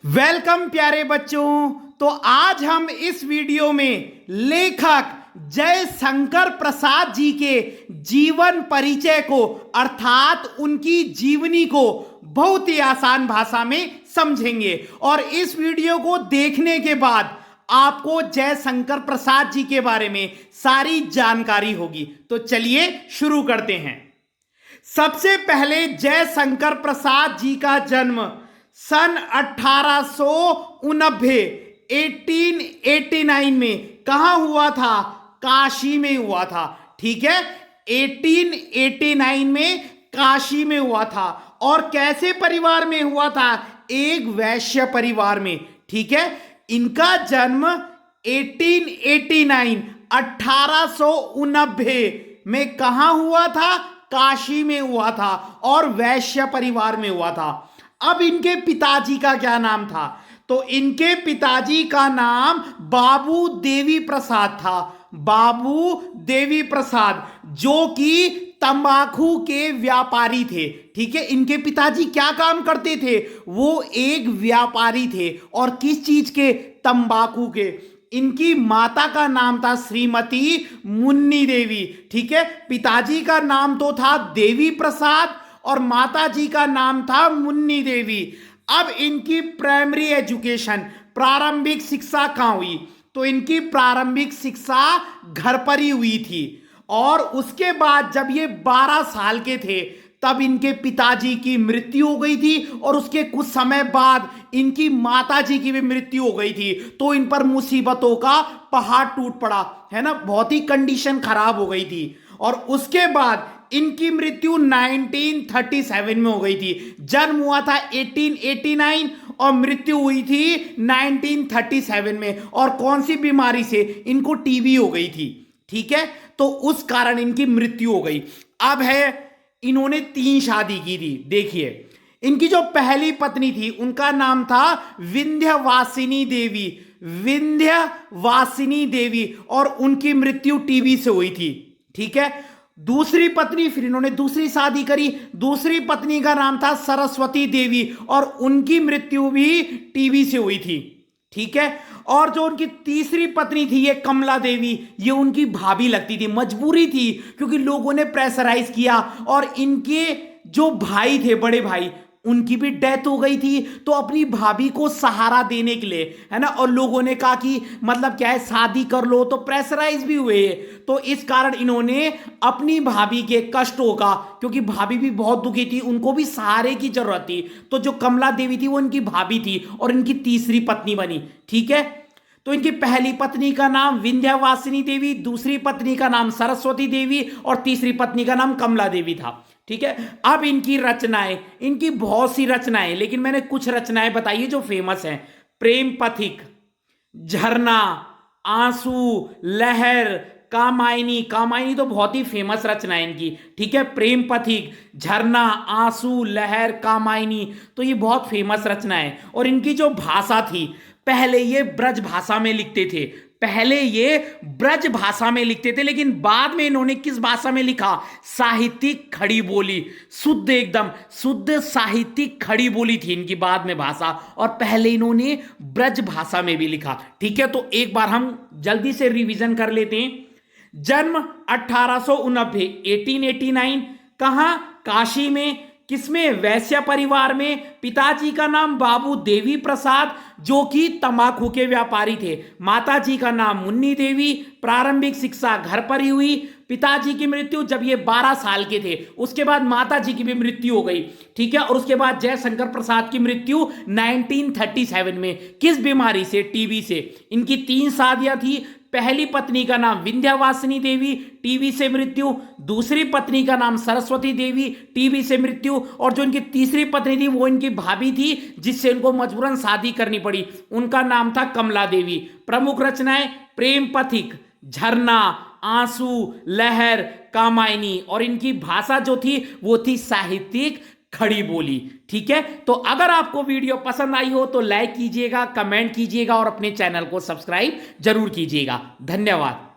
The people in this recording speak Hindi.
वेलकम प्यारे बच्चों। तो आज हम इस वीडियो में लेखक जय शंकर प्रसाद जी के जीवन परिचय को अर्थात उनकी जीवनी को बहुत ही आसान भाषा में समझेंगे और इस वीडियो को देखने के बाद आपको जय शंकर प्रसाद जी के बारे में सारी जानकारी होगी। तो चलिए शुरू करते हैं। सबसे पहले जय शंकर प्रसाद जी का जन्म सन 1889 में कहां हुआ था? काशी में हुआ था। ठीक है, 1889 में काशी में हुआ था। और कैसे परिवार में हुआ था? एक वैश्य परिवार में। ठीक है, इनका जन्म 1889 में कहां हुआ था? काशी में हुआ था और वैश्य परिवार में हुआ था। अब इनके पिताजी का क्या नाम था? तो इनके पिताजी का नाम बाबू देवी प्रसाद था। बाबू देवी प्रसाद, जो कि तंबाकू के व्यापारी थे। ठीक है, इनके पिताजी क्या काम करते थे? वो एक व्यापारी थे। और किस चीज के? तंबाकू के। इनकी माता का नाम था श्रीमती मुन्नी देवी। ठीक है, पिताजी का नाम तो था देवी प्रसाद और माता जी का नाम था मुन्नी देवी। अब इनकी प्राइमरी एजुकेशन, प्रारंभिक शिक्षा कहां हुई? तो इनकी प्रारंभिक शिक्षा घर पर ही हुई थी। और उसके बाद जब ये 12 साल के थे तब इनके पिताजी की मृत्यु हो गई थी और उसके कुछ समय बाद इनकी माताजी की भी मृत्यु हो गई थी। तो इन पर मुसीबतों का पहाड़ टूट पड़ा, है ना। बहुत ही कंडीशन खराब हो गई थी। और उसके बाद इनकी मृत्यु 1937 में हो गई थी। जन्म हुआ था 1889 और मृत्यु हुई थी 1937 में। और कौन सी बीमारी से? इनको टीबी हो गई थी। ठीक है, तो उस कारण इनकी मृत्यु हो गई। अब है, इन्होंने 3 शादी की थी। देखिए, इनकी जो पहली पत्नी थी उनका नाम था विंध्यवासिनी देवी। विंध्यवासिनी देवी, और उनकी मृत्यु टीबी से हुई थी। ठीक है, दूसरी पत्नी, फिर इन्होंने दूसरी शादी करी। दूसरी पत्नी का नाम था सरस्वती देवी और उनकी मृत्यु भी टीबी से हुई थी। ठीक है, और जो उनकी तीसरी पत्नी थी ये कमला देवी, ये उनकी भाभी लगती थी। मजबूरी थी क्योंकि लोगों ने प्रेशराइज किया और इनके जो भाई थे, बड़े भाई, उनकी भी डेथ हो गई थी। तो अपनी भाभी को सहारा देने के लिए, है ना, और लोगों ने कहा कि मतलब क्या है, शादी कर लो। तो प्रेशराइज भी हुए। तो इस कारण इन्होंने अपनी भाभी के कष्टों का, क्योंकि भाभी भी बहुत दुखी थी, उनको भी सहारे की जरूरत थी। तो जो कमला देवी थी वो इनकी भाभी थी और इनकी तीसरी पत्नी बनी। ठीक है, तो इनकी पहली पत्नी का नाम विंध्यवासिनी देवी, दूसरी पत्नी का नाम सरस्वती देवी और तीसरी पत्नी का नाम कमला देवी था। ठीक है, अब इनकी रचनाएं, इनकी बहुत सी रचनाएं, लेकिन मैंने कुछ रचनाएं बताई जो फेमस हैं। प्रेम पथिक, झरना, आंसू, लहर, कामायनी। कामायनी तो बहुत ही फेमस रचना है इनकी। ठीक है, प्रेम पथिक, झरना, आंसू, लहर, कामायनी, तो ये बहुत फेमस रचना है। और इनकी जो भाषा थी, पहले ये ब्रज भाषा में लिखते थे। पहले ये ब्रज भाषा में लिखते थे, लेकिन बाद में इन्होंने किस भाषा में लिखा? साहित्यिक खड़ी बोली, शुद्ध, एकदम शुद्ध साहित्यिक खड़ी बोली थी इनकी बाद में भाषा। और पहले इन्होंने ब्रज भाषा में भी लिखा। ठीक है, तो एक बार हम जल्दी से रिवीजन कर लेते हैं। जन्म 1889, कहां? काशी में। किसमें? वैश्य परिवार में। पिताजी का नाम बाबू देवी प्रसाद, जो कि तंबाकू के व्यापारी थे। माताजी का नाम मुन्नी देवी। प्रारंभिक शिक्षा घर पर ही हुई। पिताजी की मृत्यु जब ये 12 साल के थे। उसके बाद माताजी की भी मृत्यु हो गई। ठीक है, और उसके बाद जय शंकर प्रसाद की मृत्यु 1937 में। किस बीमारी से? टीबी से। इनकी 3 शादियां थी। पहली पत्नी का नाम विंध्यवासिनी देवी, टीबी से मृत्यु। दूसरी पत्नी का नाम सरस्वती देवी, टीबी से मृत्यु। और जो इनकी तीसरी पत्नी थी वो इनकी भाभी थी, जिससे इनको मजबूरन शादी करनी पड़ी। उनका नाम था कमला देवी। प्रमुख रचनाएं प्रेम पथिक, झरना, आंसू, लहर, कामायनी। और इनकी भाषा जो थी वो थी साहित्यिक खड़ी बोली। ठीक है, तो अगर आपको वीडियो पसंद आई हो तो लाइक कीजिएगा, कमेंट कीजिएगा और अपने चैनल को सब्सक्राइब जरूर कीजिएगा। धन्यवाद।